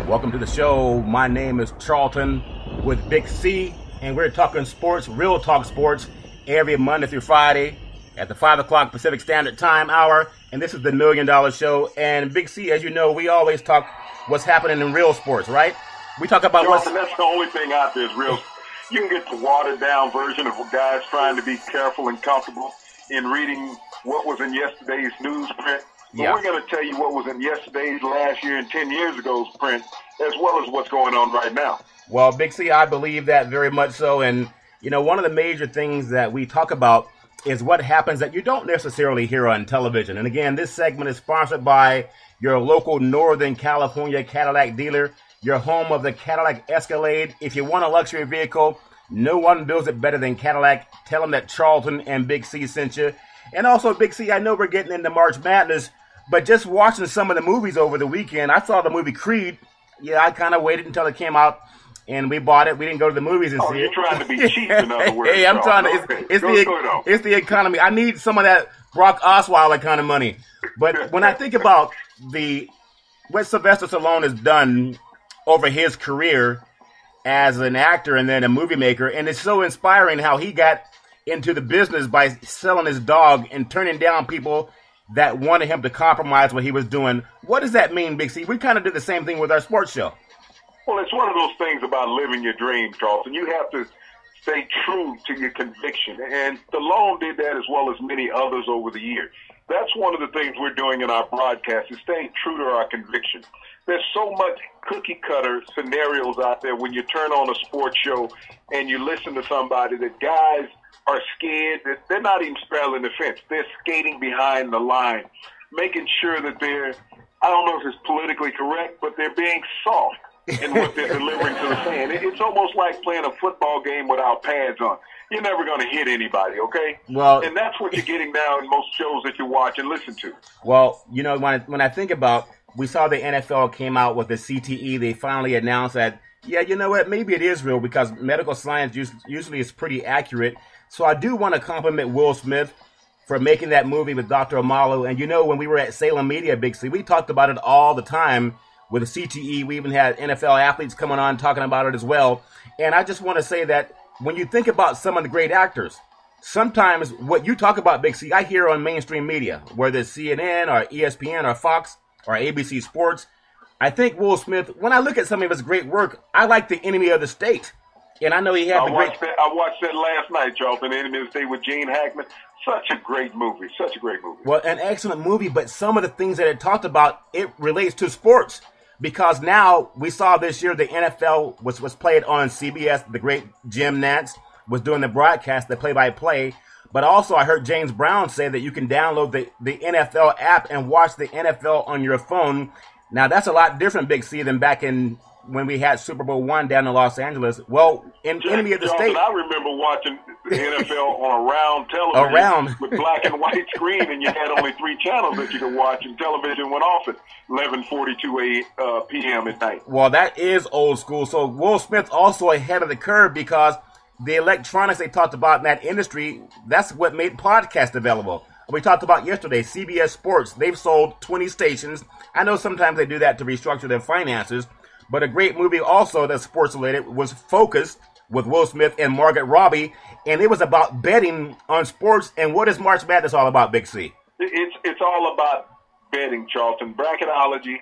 Welcome to the show. My name is Charlton with Big C, and we're talking sports, real talk sports, every Monday through Friday at the 5 o'clock Pacific Standard Time hour. And this is the $1 Million Show. And Big C, as you know, we always talk what's happening in real sports, right? We talk about Charlton, that's the only thing out there is real. You can get the watered down version of guys trying to be careful and comfortable in reading what was in yesterday's newsprint. But we're going to tell you what was in yesterday's, last year, and 10 years ago's print, as well as what's going on right now. Well, Big C, I believe that very much so. And, you know, one of the major things that we talk about is what happens that you don't necessarily hear on television. And again, this segment is sponsored by your local Northern California Cadillac dealer, your home of the Cadillac Escalade. If you want a luxury vehicle, no one builds it better than Cadillac. Tell them that Charlton and Big C sent you. And also, Big C, I know we're getting into March Madness, but just watching some of the movies over the weekend, I saw the movie Creed. Yeah, I kind of waited until it came out, and we bought it. We didn't go to the movies and see it. You're trying to be cheap, in other words. Hey, I'm trying to. It's the economy. I need some of that Brock Osweiler kind of money. But when I think about what Sylvester Stallone has done over his career as an actor and then a movie maker, and it's so inspiring how he got into the business by selling his dog and turning down people that wanted him to compromise what he was doing. What does that mean, Big C? We kind of did the same thing with our sports show. Well, it's one of those things about living your dream, Charlton. You have to stay true to your conviction. And Stallone did that as well as many others over the years. That's one of the things we're doing in our broadcast, is staying true to our conviction. There's so much cookie-cutter scenarios out there when you turn on a sports show and you listen to somebody that guys are scared, that they're not even straddling the fence. They're skating behind the line, making sure that they're, I don't know if it's politically correct, but they're being soft in what they're delivering to the fan. It's almost like playing a football game without pads on. You're never going to hit anybody, okay? Well, and that's what you're getting now in most shows that you watch and listen to. Well, you know, when I think about, we saw the NFL came out with the CTE. They finally announced that, yeah, you know what, maybe it is real because medical science usually is pretty accurate. So I do want to compliment Will Smith for making that movie with Dr. Amalu. And you know, when we were at Salem Media, Big C, we talked about it all the time with the CTE. We even had NFL athletes coming on talking about it as well. And I just want to say that when you think about some of the great actors, sometimes what you talk about, Big C, I hear on mainstream media, whether it's CNN or ESPN or Fox or ABC Sports. I think Will Smith, when I look at some of his great work, I like The Enemy of the State. And I know he had I watched that last night, Charlton, Enemy of the State with Gene Hackman. Such a great movie. Such a great movie. Well, an excellent movie, but some of the things that it talked about, it relates to sports. Because now we saw this year the NFL was played on CBS. The great Jim Nantz was doing the broadcast, the play-by-play. But also I heard James Brown say that you can download the NFL app and watch the NFL on your phone. Now, that's a lot different, Big C, than back in when we had Super Bowl I down in Los Angeles. Well, in Enemy of the State, I remember watching the NFL on a round television with black and white screen, and you had only 3 channels that you could watch, and television went off at 11:42 p.m. at night. Well, that is old school. So Will Smith also ahead of the curve because the electronics they talked about in that industry, that's what made podcasts available. We talked about yesterday, CBS Sports, they've sold 20 stations. I know sometimes they do that to restructure their finances, but a great movie also that's sports related was Focus with Will Smith and Margaret Robbie, and it was about betting on sports. And what is March Madness all about, Big C? It's all about betting, Charlton. Bracketology.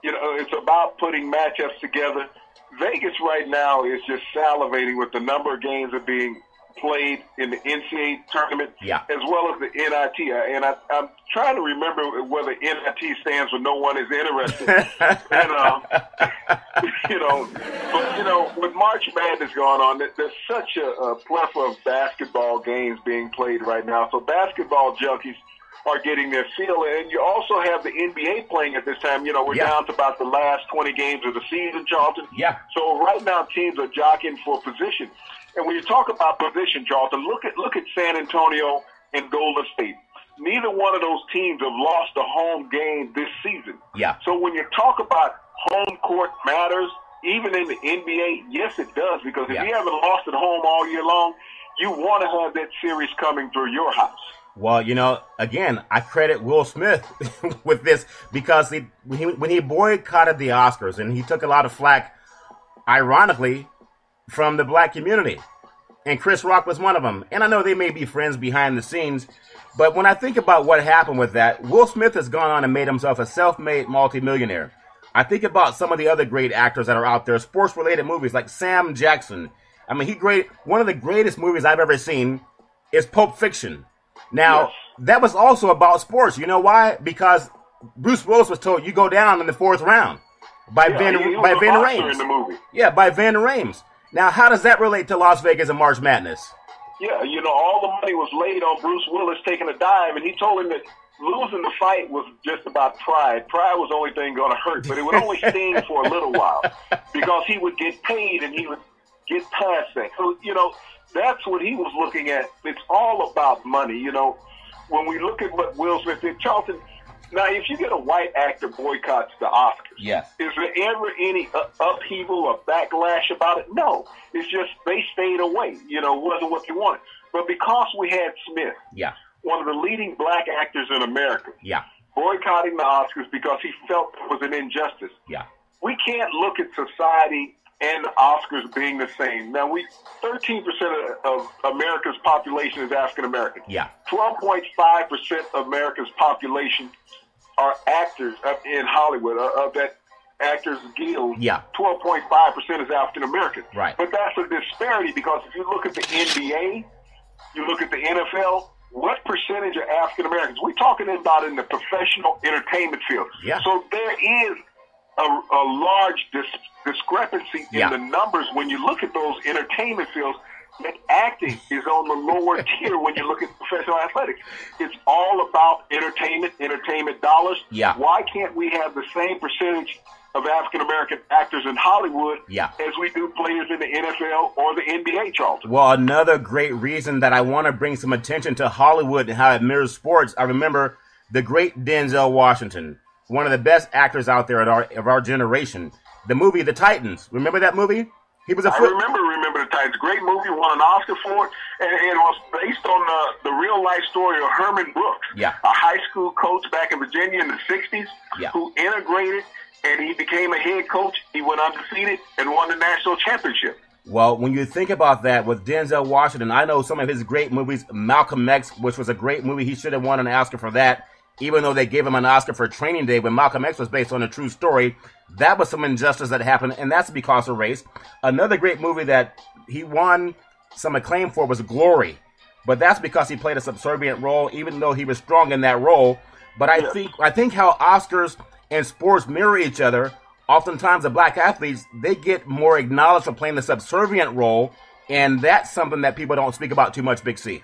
You know, it's about putting matchups together. Vegas right now is just salivating with the number of games that are being played in the NCAA tournament, as well as the NIT. And I'm trying to remember whether NIT stands for no one is interested. And, with March Madness going on, there's such a plethora of basketball games being played right now. So basketball junkies are getting their feel. And you also have the NBA playing at this time. You know, we're down to about the last 20 games of the season, Charlton. Yeah. So right now teams are jockeying for position. And when you talk about position, Charlton, look at San Antonio and Golden State. Neither one of those teams have lost a home game this season. Yeah. So when you talk about home court matters, even in the NBA, yes, it does. Because if you haven't lost at home all year long, you want to have that series coming through your house. Well, again, I credit Will Smith with this because when he boycotted the Oscars and he took a lot of flack, ironically, from the black community. And Chris Rock was one of them. And I know they may be friends behind the scenes, but when I think about what happened with that, Will Smith has gone on and made himself a self-made multimillionaire. I think about some of the other great actors that are out there, sports-related movies like Sam Jackson. I mean, one of the greatest movies I've ever seen is Pulp Fiction. Now, yes. That was also about sports. You know why? Because Bruce Willis was told, you go down in the 4th round by Vin Rames. In the movie. Yeah, by Vin Rames. Now, how does that relate to Las Vegas and March Madness? Yeah, all the money was laid on Bruce Willis taking a dive, and he told him that losing the fight was just about pride. Pride was the only thing going to hurt, but it would only sting for a little while because he would get paid and he would get past that. So, that's what he was looking at. It's all about money. When we look at what Will Smith did, Charlton, now if you get a white actor boycotts the Oscars, yes. Is there ever any upheaval or backlash about it? No. It's just they stayed away. Wasn't what they wanted. But because we had Smith, yeah, one of the leading black actors in America, yeah, boycotting the Oscars because he felt it was an injustice, yeah, we can't look at society and the Oscars being the same. Now, 13% of America's population is African American. Yeah. 12.5% of America's population are actors in Hollywood, of that Actors Guild. Yeah. 12.5% is African American. Right. But that's a disparity because if you look at the NBA, you look at the NFL, what percentage are African Americans? We're talking about in the professional entertainment field. Yeah. So there is a large discrepancy in the numbers when you look at those entertainment fields. That acting is on the lower tier when you look at professional athletics. It's all about entertainment dollars. Yeah. Why can't we have the same percentage of African American actors in Hollywood as we do players in the NFL or the NBA, Charlton? Well, another great reason that I want to bring some attention to Hollywood and how it mirrors sports, I remember the great Denzel Washington, one of the best actors out there of our generation. The movie The Titans. Remember that movie? I remember The Titans. Great movie. Won an Oscar for it. And it was based on the real-life story of Herman Brooks, a high school coach back in Virginia in the 60s who integrated, and he became a head coach. He went undefeated and won the national championship. Well, when you think about that with Denzel Washington, I know some of his great movies, Malcolm X, which was a great movie. He should have won an Oscar for that. Even though they gave him an Oscar for Training Day when Malcolm X was based on a true story, that was some injustice that happened, and that's because of race. Another great movie that he won some acclaim for was Glory, but that's because he played a subservient role, even though he was strong in that role. But I think how Oscars and sports mirror each other. Oftentimes, the black athletes, they get more acknowledged for playing the subservient role, and that's something that people don't speak about too much, Big C.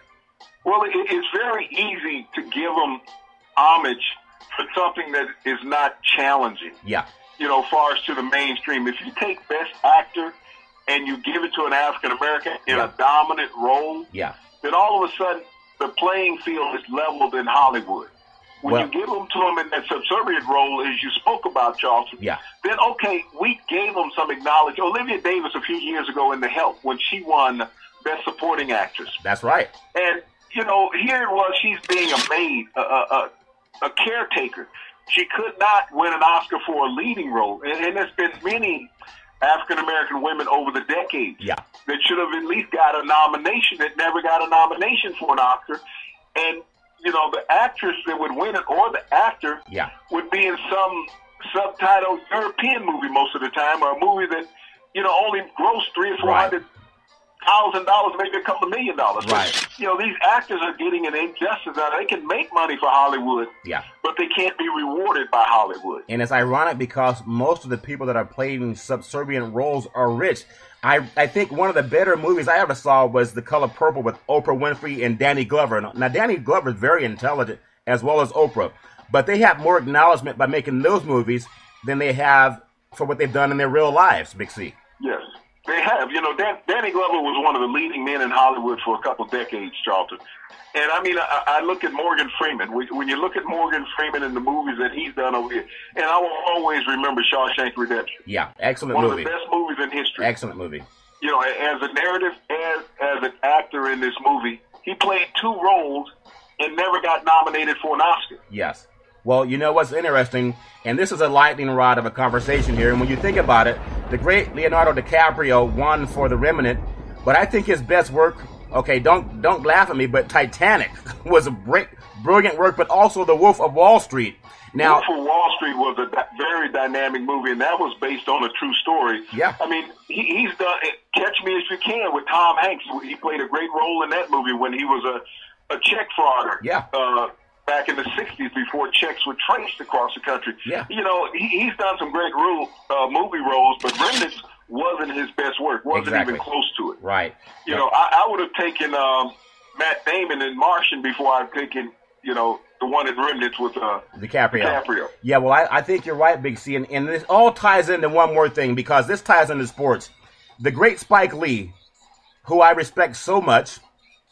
Well, it's very easy to give them homage for something that is not challenging. Yeah. Far as to the mainstream. If you take Best Actor and you give it to an African American in a dominant role, then all of a sudden the playing field is leveled in Hollywood. When you give them to them in that subservient role, as you spoke about, Charlton, then okay, we gave them some acknowledgement. Olivia Davis a few years ago in The Help when she won Best Supporting Actress. That's right. And here it was, she's being a maid, a caretaker. She could not win an Oscar for a leading role. And there's been many African-American women over the decades that should have at least got a nomination that never got a nomination for an Oscar. And, the actress that would win it or the actor would be in some subtitled European movie most of the time, or a movie that, only grossed $300,000 or $400,000, maybe a couple of $1 million. Right. But, these actors are getting an injustice. Now, they can make money for Hollywood, but they can't be rewarded by Hollywood. And it's ironic because most of the people that are playing subservient roles are rich. I think one of the better movies I ever saw was The Color Purple with Oprah Winfrey and Danny Glover. Now, Danny Glover is very intelligent, as well as Oprah. But they have more acknowledgement by making those movies than they have for what they've done in their real lives, Big C. Yes. They have. Danny Glover was one of the leading men in Hollywood for a couple decades, Charlton. And, I look at Morgan Freeman. When you look at Morgan Freeman and the movies that he's done over here, and I will always remember Shawshank Redemption. Yeah, excellent movie. One of the best movies in history. Excellent movie. As a narrative, as an actor in this movie, he played two roles and never got nominated for an Oscar. Yes. Well, you know what's interesting, and this is a lightning rod of a conversation here, and when you think about it, the great Leonardo DiCaprio won for The Revenant, but I think his best work, okay, don't laugh at me, but Titanic was a brilliant work, but also The Wolf of Wall Street. Now, Wolf of Wall Street was a very dynamic movie, and that was based on a true story. Yeah. I mean, he's done Catch Me If You Can with Tom Hanks. He played a great role in that movie when he was a check frauder. Yeah. Back in the 60s before checks were traced across the country. Yeah. You know, he's done some great movie roles, but Remnants wasn't his best work. Wasn't even close to it. Right. You know, I would have taken Matt Damon in Martian before I've taken, you know, the one in Remnants with DiCaprio. Yeah, well, I think you're right, Big C, and this all ties into one more thing, because this ties into sports. The great Spike Lee, who I respect so much,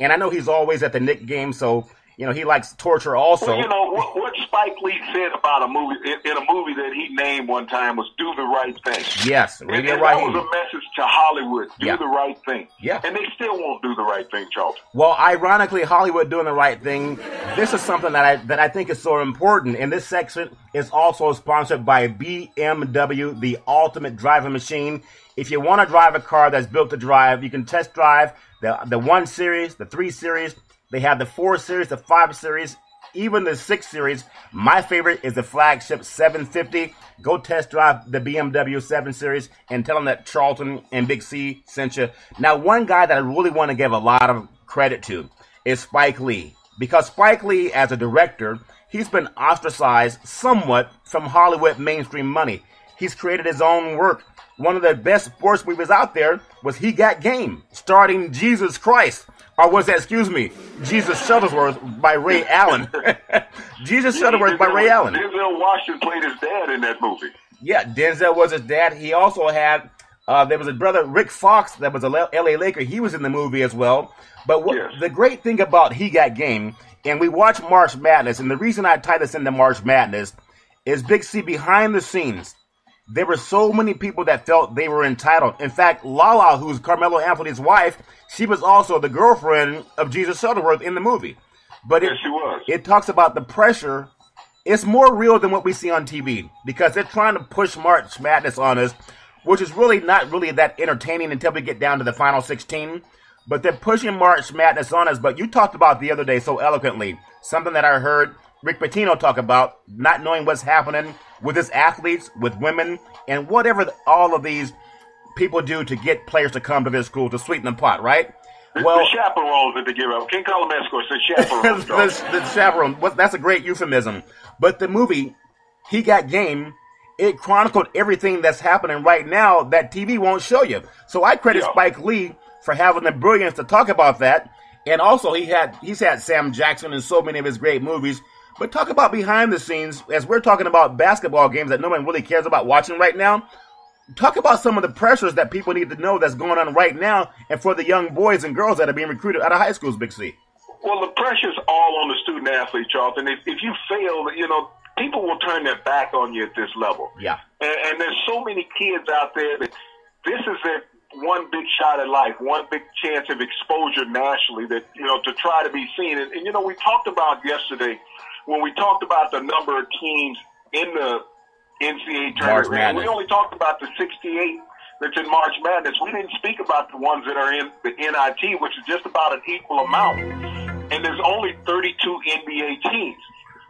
and I know he's always at the Knick game, so you know he likes torture also. Well, you know what Spike Lee said about a movie in a movie that he named one time was "Do the Right Thing." Yes, and that was a message to Hollywood: do the right thing. Yeah, and they still won't do the right thing, Charlton. Well, ironically, Hollywood doing the right thing. This is something that I think is so important, and this section is also sponsored by BMW, the ultimate driving machine. If you want to drive a car that's built to drive, you can test drive the 1 Series, the 3 Series. They have the 4 Series, the 5 Series, even the 6 Series. My favorite is the flagship 750. Go test drive the BMW 7 Series and tell them that Charlton and Big C sent you. Now, one guy that I really want to give a lot of credit to is Spike Lee. Because Spike Lee, as a director, he's been ostracized somewhat from Hollywood mainstream money. He's created his own work. One of the best sports movies out there was He Got Game, starring Jesus Christ. Or was that, Jesus Shuttlesworth by Ray Allen. Jesus Shuttlesworth by Ray Allen. Denzel Washington played his dad in that movie. Yeah, Denzel was his dad. He also had, there was a brother, Rick Fox, that was a L.A. Laker. He was in the movie as well. But the great thing about He Got Game, and we watch March Madness, and the reason I tie this into March Madness is Big C, behind the scenes, there were so many people that felt they were entitled. In fact, Lala, who's Carmelo Anthony's wife, she was also the girlfriend of Jesus Shuttlesworth in the movie. But yes, she was. It talks about the pressure. It's more real than what we see on TV, because they're trying to push March Madness on us, which is really not really that entertaining until we get down to the final 16. But they're pushing March Madness on us. But you talked about the other day so eloquently, something that I heard Rick Pitino talk about, not knowing what's happening with his athletes, with women, and whatever all of these people do to get players to come to their school to sweeten the pot, right? The chaperones that they give out. Can't call them escorts, they're chaperones. the chaperone. That's a great euphemism. But the movie, He Got Game, it chronicled everything that's happening right now that TV won't show you. So I credit Spike Lee for having the brilliance to talk about that. And also, he's had Sam Jackson in so many of his great movies. But talk about behind the scenes, as we're talking about basketball games that no one really cares about watching right now. Talk about some of the pressures that people need to know that's going on right now, and for the young boys and girls that are being recruited out of high schools, Big C. Well, the pressure's all on the student athlete, Charlton. If you fail, you know, people will turn their back on you at this level. Yeah. And there's so many kids out there that this is their one big shot at life, one big chance of exposure nationally, that, you know, to try to be seen. And you know, we talked about yesterday when we talked about the number of teams in the NCAA tournament. We only talked about the 68 that's in March Madness. We didn't speak about the ones that are in the NIT, which is just about an equal amount. And there's only 32 NBA teams.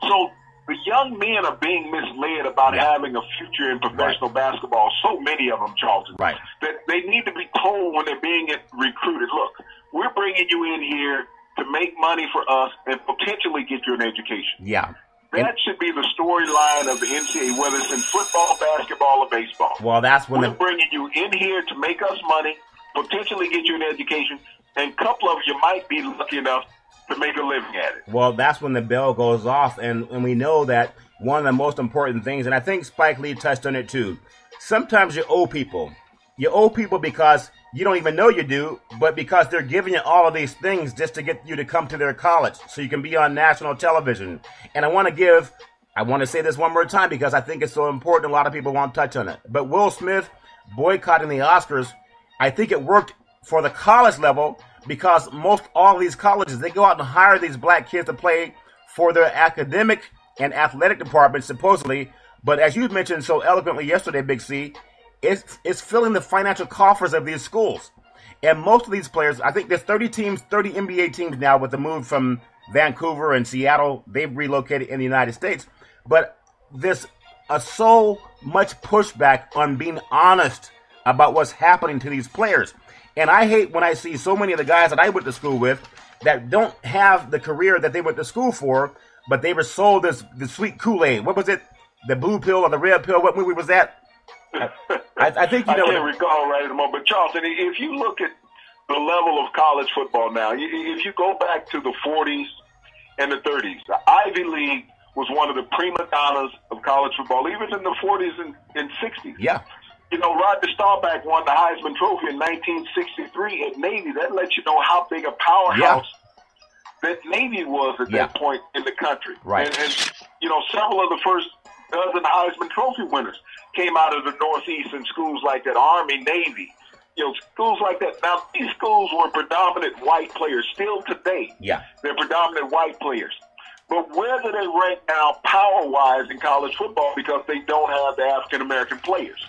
So the young men are being misled about having a future in professional basketball. So many of them, Charlton. Right. That they need to be told when they're being recruited, look, we're bringing you in here to make money for us and potentially get you an education. Yeah. That should be the storyline of the NCAA, whether it's in football, basketball, or baseball. Well, that's when we're bringing you in here to make us money, potentially get you an education, and a couple of you might be lucky enough to make a living at it. Well, that's when the bell goes off, and we know that one of the most important things, and I think Spike Lee touched on it too, sometimes you owe people. You owe people because you don't even know you do, but because they're giving you all of these things just to get you to come to their college so you can be on national television. And I want to say this one more time because I think it's so important. A lot of people won't touch on it. But Will Smith boycotting the Oscars, I think it worked for the college level, because most all these colleges, they go out and hire these black kids to play for their academic and athletic departments, supposedly. But as you mentioned so eloquently yesterday, Big C, it's filling the financial coffers of these schools. And most of these players, I think there's 30 teams, 30 NBA teams now with the move from Vancouver and Seattle. They've relocated in the United States. But there's so much pushback on being honest about what's happening to these players. And I hate when I see so many of the guys that I went to school with that don't have the career that they went to school for, but they were sold the sweet Kool-Aid. What was it? The blue pill or the red pill? What movie was that? I think you know. I can't recall right at the moment. But Charlton, if you look at the level of college football now, if you go back to the 40s and the 30s, the Ivy League was one of the prima donnas of college football, even in the 40s and 60s. Yeah. You know, Roger Staubach won the Heisman Trophy in 1963 at Navy. That lets you know how big a powerhouse that Navy was at that point in the country. Right. And, you know, several of the first dozen Heisman Trophy winners came out of the Northeast in schools like that, Army, Navy, you know, schools like that. Now, these schools were predominant white players. Still today, they're predominant white players. But where do they rank now power-wise in college football because they don't have the African-American players?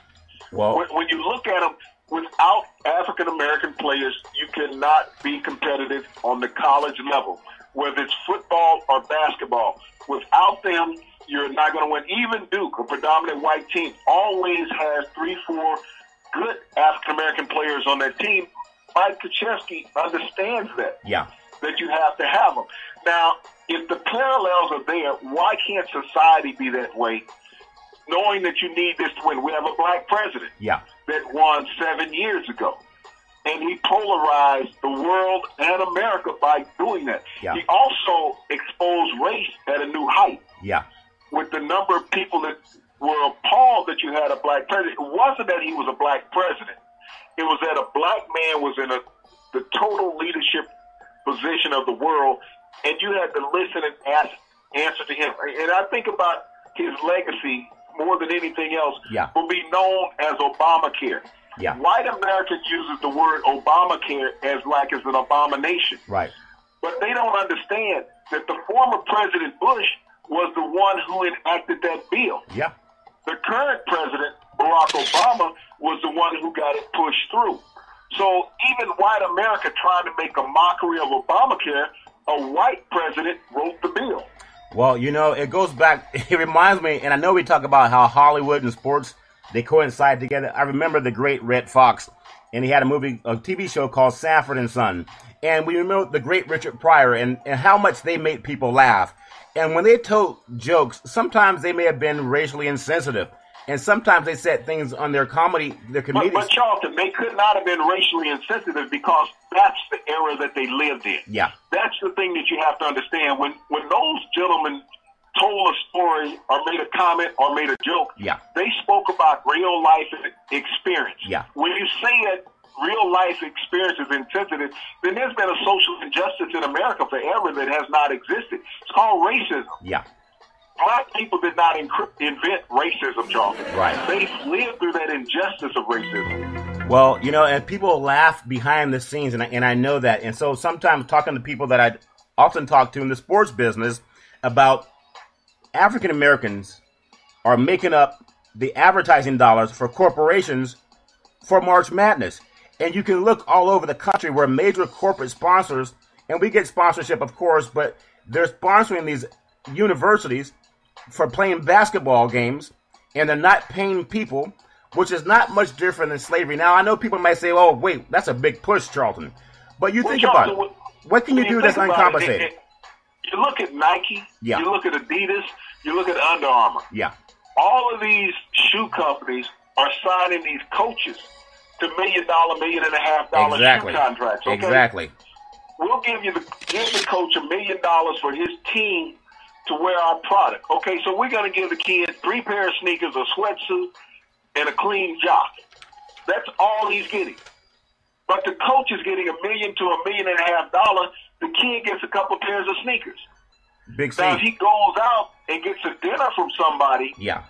Well, when you look at them, without African-American players, you cannot be competitive on the college level, whether it's football or basketball. Without them, you're not going to win. Even Duke, a predominant white team, always has 3-4 good African-American players on that team. Mike Krzyzewski understands that. Yeah. That you have to have them. Now, if the parallels are there, why can't society be that way? Knowing that you need this to win. We have a black president that won 7 years ago. And he polarized the world and America by doing that. Yeah. He also exposed race at a new height. Yeah. With the number of people that were appalled that you had a black president. It wasn't that he was a black president. It was that a black man was in the total leadership position of the world, and you had to listen and answer to him. And I think about his legacy more than anything else will be known as Obamacare. Yeah. White America uses the word Obamacare as like it's an abomination. Right. But they don't understand that the former President Bush was the one who enacted that bill. Yeah. The current president, Barack Obama, was the one who got it pushed through. So even white America trying to make a mockery of Obamacare, a white president wrote the bill. Well, you know, it goes back, it reminds me, and I know we talk about how Hollywood and sports, they coincide together. I remember the great Red Fox, and he had a TV show called Sanford and Son. And we remember the great Richard Pryor and how much they made people laugh. And when they told jokes, sometimes they may have been racially insensitive. And sometimes they said things on their comedy, their comedians. But Charlton, they could not have been racially insensitive because that's the era that they lived in. Yeah. That's the thing that you have to understand. When those gentlemen told a story or made a comment or made a joke, they spoke about real life experience. Yeah. When you say that real life experience is insensitive, then there's been a social injustice in America forever that has not existed. It's called racism. Yeah. Black people did not invent racism, Charlton. Right. They lived through that injustice of racism. Well, you know, and people laugh behind the scenes, and I know that. And so sometimes talking to people that I often talk to in the sports business about African Americans are making up the advertising dollars for corporations for March Madness. And you can look all over the country where major corporate sponsors, and we get sponsorship, of course, but they're sponsoring these universities for playing basketball games, and they're not paying people, which is not much different than slavery. Now, I know people might say, oh, wait, that's a big push, Charlton. But you think about it. What can you do that's uncompensated? You look at Nike, you look at Adidas, you look at Under Armour. Yeah. All of these shoe companies are signing these coaches to $1 million, $1.5 million shoe contracts. Okay? Exactly. We'll give the coach $1 million for his team to wear our product. Okay, so we're going to give the kid 3 pair of sneakers, a sweatsuit, and a clean jock. That's all he's getting. But the coach is getting $1 million to $1.5 million. The kid gets a couple pairs of sneakers. Big now, if he goes out and gets a dinner from somebody, yeah,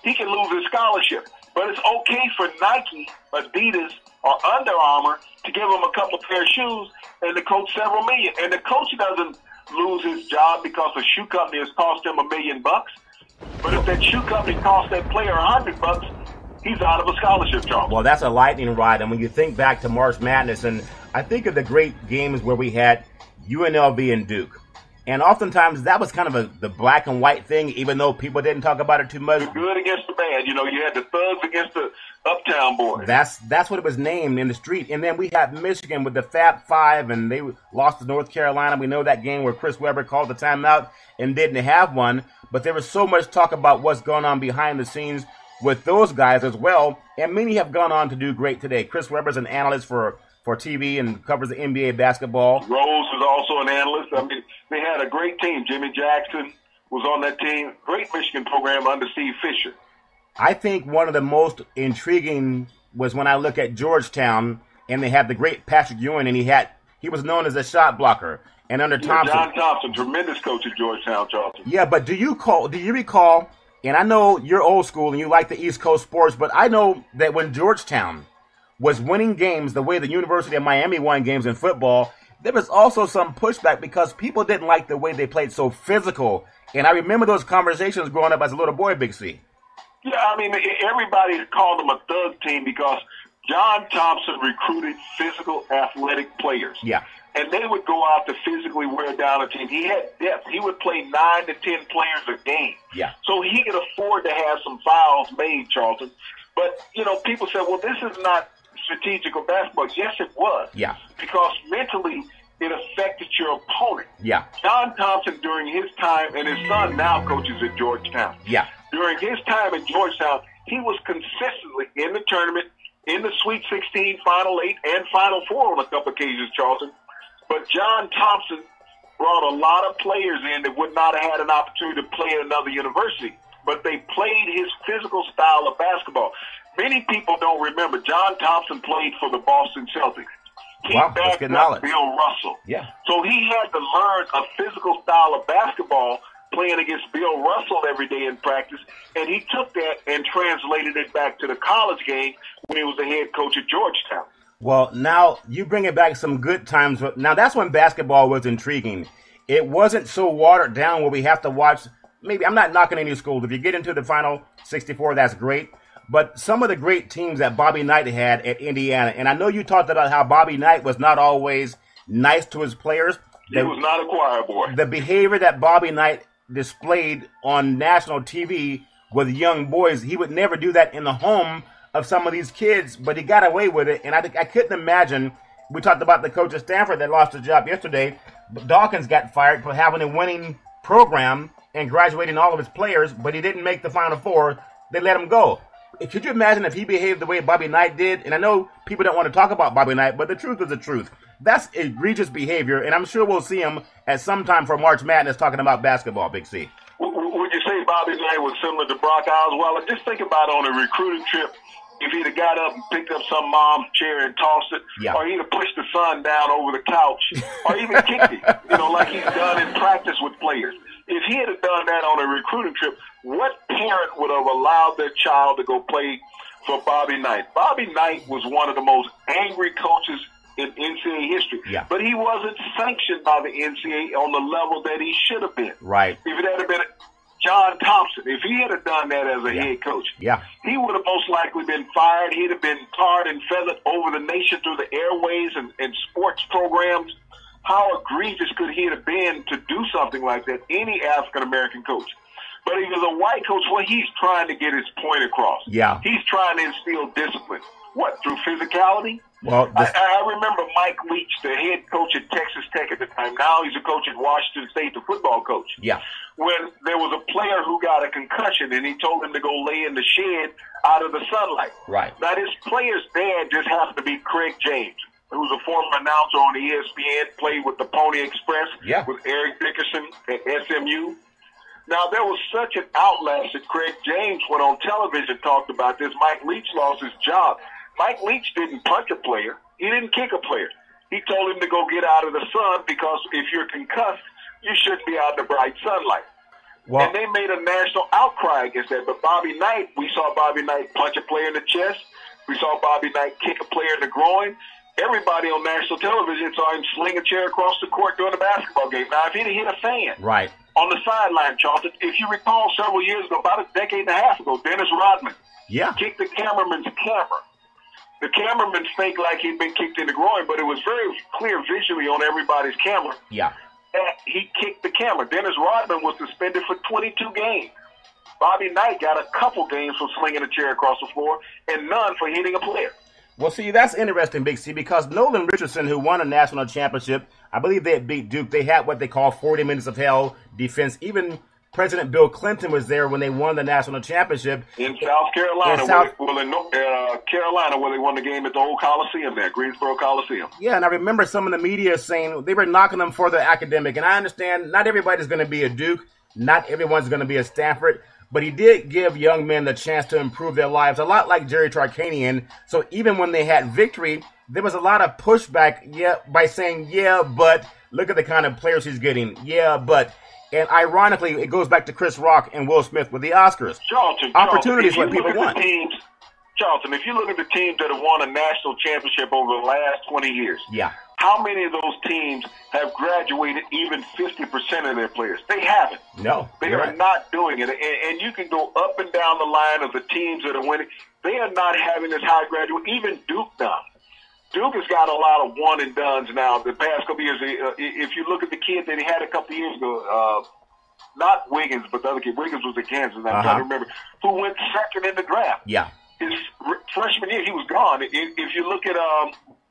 he can lose his scholarship. But it's okay for Nike, Adidas, or Under Armour to give him a couple of pair of shoes and to coach several million. And the coach doesn't lose his job because a shoe company has cost him $1 million. But if that shoe company cost that player $100, he's out of a scholarship, Charles. Well, that's a lightning rod. And when you think back to March Madness, and I think of the great games where we had UNLV and Duke. And oftentimes that was kind of the black and white thing, even though people didn't talk about it too much. The good against the bad. You know, you had the thugs against the uptown boys. That's what it was named in the street. And then we had Michigan with the Fab Five, and they lost to North Carolina. We know that game where Chris Webber called the timeout and didn't have one. But there was so much talk about what's going on behind the scenes with those guys as well. And many have gone on to do great today. Chris Webber's an analyst for TV and covers the NBA basketball. Rose is also an analyst. I mean, they had a great team. Jimmy Jackson was on that team. Great Michigan program under Steve Fisher. I think one of the most intriguing was when I look at Georgetown, and they had the great Patrick Ewing, and he was known as a shot blocker. And under Thompson, John Thompson, tremendous coach at Georgetown, Charlton. Yeah, but do you recall? And I know you're old school and you like the East Coast sports, but I know that when Georgetown was winning games the way the University of Miami won games in football, there was also some pushback because people didn't like the way they played so physical. And I remember those conversations growing up as a little boy, Big C. Yeah, I mean, everybody called them a thug team because John Thompson recruited physical, athletic players. Yeah. And they would go out to physically wear down a team. He had depth. He would play 9 to 10 players a game. Yeah. So he could afford to have some fouls made, Charlton. But, you know, people said, well, this is not strategical basketball. Yes, it was. Yeah. Because mentally, it affected your opponent. Yeah. John Thompson, during his time, and his son now coaches at Georgetown. Yeah. During his time at Georgetown, he was consistently in the tournament, in the Sweet 16, Final 8, and Final 4 on a couple occasions, Charlton. But John Thompson brought a lot of players in that would not have had an opportunity to play at another university. But they played his physical style of basketball. Many people don't remember John Thompson played for the Boston Celtics. He backed up Bill Russell. Yeah. So he had to learn a physical style of basketball playing against Bill Russell every day in practice, and he took that and translated it back to the college game when he was the head coach at Georgetown. Well, now you bring it back some good times. Now that's when basketball was intriguing. It wasn't so watered down where we have to watch. Maybe I'm not knocking any schools. If you get into the Final 64, that's great. But some of the great teams that Bobby Knight had at Indiana, and I know you talked about how Bobby Knight was not always nice to his players. He was not a choir boy. The behavior that Bobby Knight displayed on national TV with young boys, he would never do that in the home of some of these kids, but he got away with it. And I couldn't imagine. We talked about the coach at Stanford that lost his job yesterday. But Dawkins got fired for having a winning program and graduating all of his players, but he didn't make the Final Four. They let him go. Could you imagine if he behaved the way Bobby Knight did? And I know people don't want to talk about Bobby Knight, but the truth is the truth. That's egregious behavior, and I'm sure we'll see him at some time for March Madness talking about basketball, Big C. Would you say Bobby Knight was similar to Brock Osweiler? Just think about on a recruiting trip, if he'd have got up and picked up some mom's chair and tossed it, or he'd have pushed the son down over the couch, or even kicked him, like he's done in practice with players. If he had done that on a recruiting trip, what parent would have allowed their child to go play for Bobby Knight? Bobby Knight was one of the most angry coaches in NCAA history, but he wasn't sanctioned by the NCAA on the level that he should have been. Right. If it had been John Thompson, if he had done that as a head coach, he would have most likely been fired. He'd have been tarred and feathered over the nation through the airways and sports programs. How egregious could he have been to do something like that, any African-American coach? But he was a white coach. Well, he's trying to get his point across. Yeah. He's trying to instill discipline. What, through physicality? Well, I remember Mike Leach, the head coach at Texas Tech at the time. Now he's a coach at Washington State, the football coach. Yeah. When there was a player who got a concussion and he told him to go lay in the shed out of the sunlight. Right. Now, this player's dad just happened to be Craig James, who's a former announcer on ESPN, played with the Pony Express, with Eric Dickerson at SMU. Now, there was such an outlash that Craig James went on television, talked about this. Mike Leach lost his job. Mike Leach didn't punch a player. He didn't kick a player. He told him to go get out of the sun because if you're concussed, you shouldn't be out in the bright sunlight. Well, and they made a national outcry against that. But Bobby Knight, we saw Bobby Knight punch a player in the chest. We saw Bobby Knight kick a player in the groin. Everybody on national television saw him sling a chair across the court during a basketball game. Now, if he'd hit a fan right on the sideline, Charlton, if you recall several years ago, about a decade and a half ago, Dennis Rodman kicked the cameraman's camera. The cameraman faked like he'd been kicked in the groin, but it was very clear visually on everybody's camera. Yeah. That he kicked the camera. Dennis Rodman was suspended for 22 games. Bobby Knight got a couple games for slinging a chair across the floor and none for hitting a player. Well, see, that's interesting, Big C, because Nolan Richardson, who won a national championship, I believe they had beat Duke. They had what they call 40 minutes of hell defense. Even President Bill Clinton was there when they won the national championship. In South Carolina, Carolina, where they won the game at the old Coliseum there, Greensboro Coliseum. Yeah, and I remember some of the media saying they were knocking them for their academic. And I understand not everybody's going to be a Duke. Not everyone's going to be a Stanford. But he did give young men the chance to improve their lives, a lot like Jerry Tarkanian. So even when they had victory, there was a lot of pushback by saying, but look at the kind of players he's getting. But. And ironically, it goes back to Chris Rock and Will Smith with the Oscars. Charlton, opportunities what people want. Charlton, if you look at the teams that have won a national championship over the last 20 years, how many of those teams have graduated even 50% of their players? They haven't. No. They are not doing it. And you can go up and down the line of the teams that are winning. They are not having this high graduate. Even Duke now. Duke has got a lot of one and dones now. The past couple of years, if you look at the kid that he had a couple of years ago, not Wiggins, but the other kid, Wiggins was at Kansas, I'm trying to remember, who went second in the draft. Yeah. His freshman year, he was gone. If you look at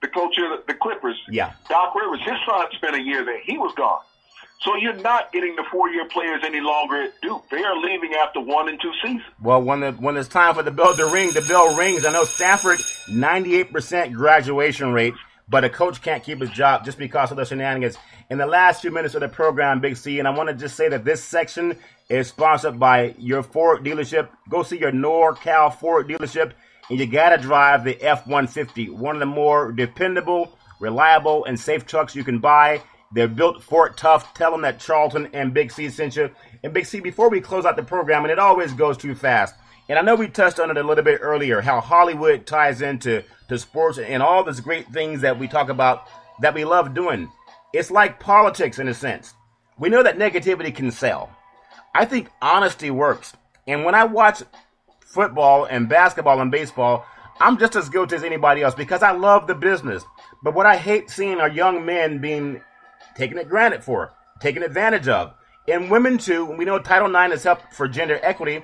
the coach of the Clippers, Doc Rivers, his son spent a year there. He was gone. So you're not getting the 4-year players any longer at Duke. They are leaving after 1 and 2 seasons. Well, when it's time for the bell to ring, the bell rings. I know Stanford, 98% graduation rate, but a coach can't keep his job just because of the shenanigans. In the last few minutes of the program, Big C, and I want to just say that this section is sponsored by your Ford dealership. Go see your NorCal Ford dealership, and you got to drive the F-150, one of the more dependable, reliable, and safe trucks you can buy. They're built for it tough. Tell them that Charlton and Big C sent you. And Big C, before we close out the program, and it always goes too fast, and I know we touched on it a little bit earlier, how Hollywood ties into sports and all these great things that we talk about that we love doing. It's like politics in a sense. We know that negativity can sell. I think honesty works. And when I watch football and basketball and baseball, I'm just as guilty as anybody else because I love the business. But what I hate seeing are young men being taken it granted for, taken advantage of. And women too, we know Title IX has helped for gender equity,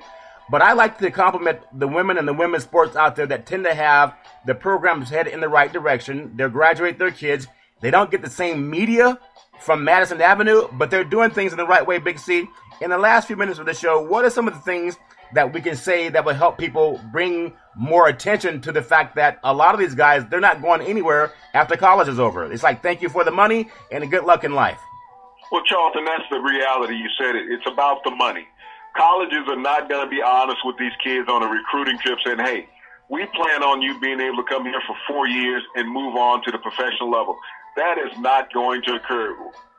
but I like to compliment the women and the women's sports out there that tend to have the programs head in the right direction. They graduate their kids. They don't get the same media from Madison Avenue, but they're doing things in the right way, Big C. In the last few minutes of the show, what are some of the things that we can say that will help people bring more attention to the fact that a lot of these guys, they're not going anywhere after college is over? It's like, thank you for the money and good luck in life. Well, Charlton, that's the reality. You said it. It's about the money. Colleges are not going to be honest with these kids on a recruiting trip saying, hey, we plan on you being able to come here for 4 years and move on to the professional level. That is not going to occur.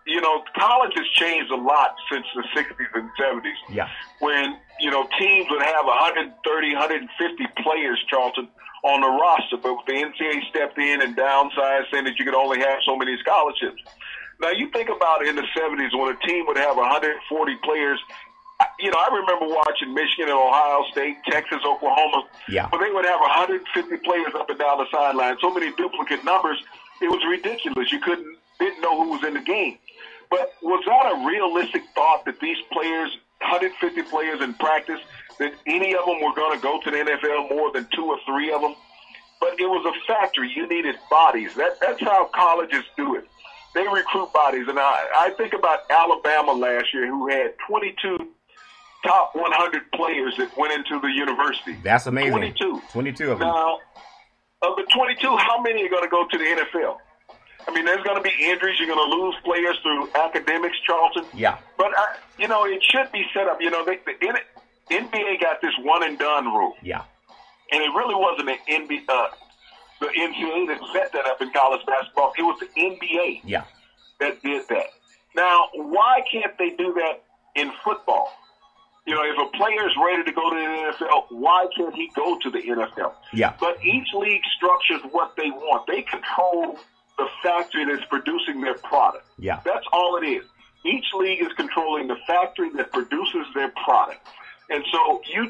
You know, college has changed a lot since the 60s and 70s. Yeah. When, you know, teams would have 130, 150 players, Charlton, on the roster, but the NCAA stepped in and downsized, saying that you could only have so many scholarships. Now, you think about in the 70s when a team would have 140 players. You know, I remember watching Michigan and Ohio State, Texas, Oklahoma, but they would have 150 players up and down the sideline, so many duplicate numbers, it was ridiculous. You didn't know who was in the game. But was that a realistic thought that these players, 150 players in practice, that any of them were going to go to the NFL, more than 2 or 3 of them? But it was a factory. You needed bodies. That's how colleges do it. They recruit bodies. And I think about Alabama last year, who had 22 top 100 players that went into the university. That's amazing. 22 of them. Now, of the 22, how many are going to go to the NFL? I mean, there's going to be injuries. You're going to lose players through academics, Charlton. Yeah. But, you know, it should be set up. You know, the NBA got this one-and-done rule. Yeah. And it really wasn't the NCAA that set that up in college basketball. It was the NBA that did that. Now, why can't they do that in football? You know, if a player is ready to go to the NFL, why can't he go to the NFL? Yeah. But each league structures what they want. They control the factory that's producing their product. Yeah. That's all it is. Each league is controlling the factory that produces their product. And so you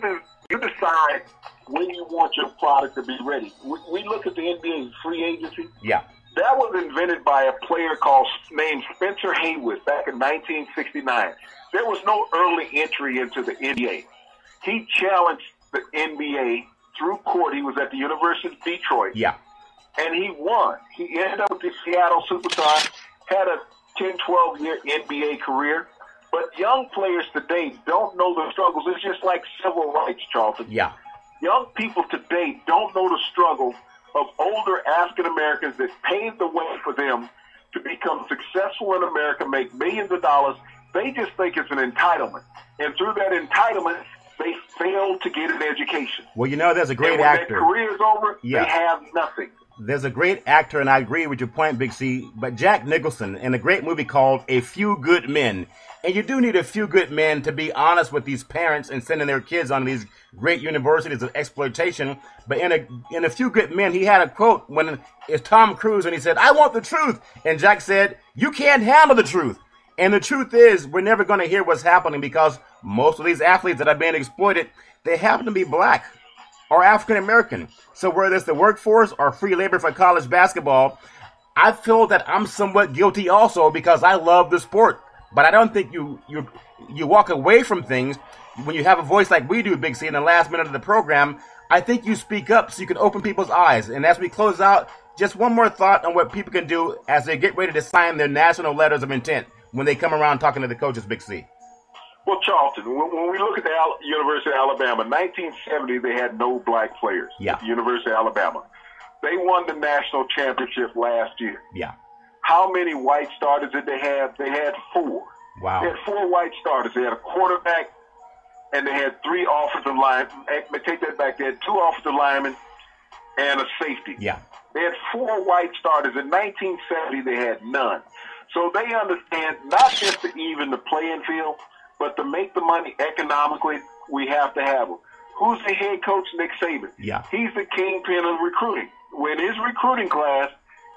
decide when you want your product to be ready. We look at the NBA free agency. Yeah. That was invented by a player named Spencer Haywood back in 1969. There was no early entry into the NBA. He challenged the NBA through court. He was at the University of Detroit. Yeah. And he won. He ended up with the Seattle Supersonics, had a 10, 12-year NBA career. But young players today don't know the struggles. It's just like civil rights, Charlton. Yeah. Young people today don't know the struggle of older African Americans that paved the way for them to become successful in America, make millions of dollars. They just think it's an entitlement. And through that entitlement, they fail to get an education. Well, you know, there's a great and when actor. their career is over, Yeah. they have nothing. There's a great actor, and I agree with your point, Big C, but Jack Nicholson in a great movie called A Few Good Men. And you do need a few good men to be honest with these parents and sending their kids on these great universities of exploitation. But in a Few Good Men, he had a quote when it's Tom Cruise, and he said, "I want the truth." And Jack said, "You can't handle the truth." And the truth is, we're never going to hear what's happening because most of these athletes that are being exploited, they happen to be black or African American. So whether it's the workforce or free labor for college basketball, I feel that I'm somewhat guilty also because I love the sport. But I don't think you walk away from things when you have a voice like we do, Big C, in the last minute of the program. I think you speak up so you can open people's eyes. And as we close out, just one more thought on what people can do as they get ready to sign their national letters of intent when they come around talking to the coaches, Big C. Well, Charlton, when we look at the University of Alabama, 1970, they had no black players at the University of Alabama. They won the national championship last year. Yeah. How many white starters did they have? They had 4. Wow. They had 4 white starters. They had a quarterback, and they had 3 offensive linemen. Take that back. They had 2 offensive linemen and a safety. Yeah. They had 4 white starters. In 1970, they had none. So they understand not just to even the playing field, but to make the money economically, we have to have them. Who's the head coach? Nick Saban. Yeah. He's the kingpin of recruiting. When his recruiting class,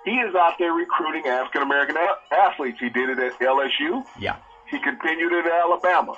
he is out there recruiting African-American athletes. He did it at LSU. Yeah. He continued it at Alabama.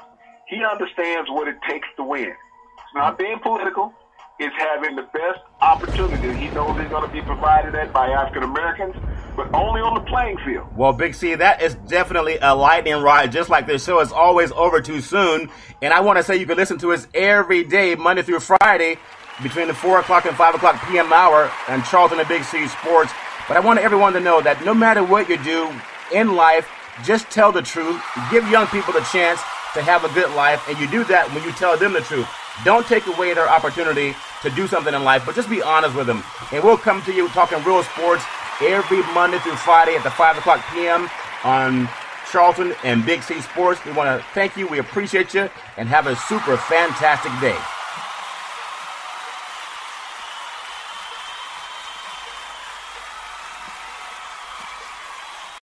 He understands what it takes to win. It's not being political. It's having the best opportunity. He knows he's going to be provided at by African-Americans, but only on the playing field. Well, Big C, that is definitely a lightning rod, just like this show is always over too soon. And I want to say you can listen to us every day, Monday through Friday, between the 4 o'clock and 5 o'clock p.m. hour on Charlton and Big C Sports. But I want everyone to know that no matter what you do in life, just tell the truth. Give young people the chance to have a good life, and you do that when you tell them the truth. Don't take away their opportunity to do something in life, but just be honest with them. And we'll come to you talking real sports every Monday through Friday at the 5 o'clock p.m. on Charlton and Big C Sports. We want to thank you. We appreciate you, and have a super fantastic day.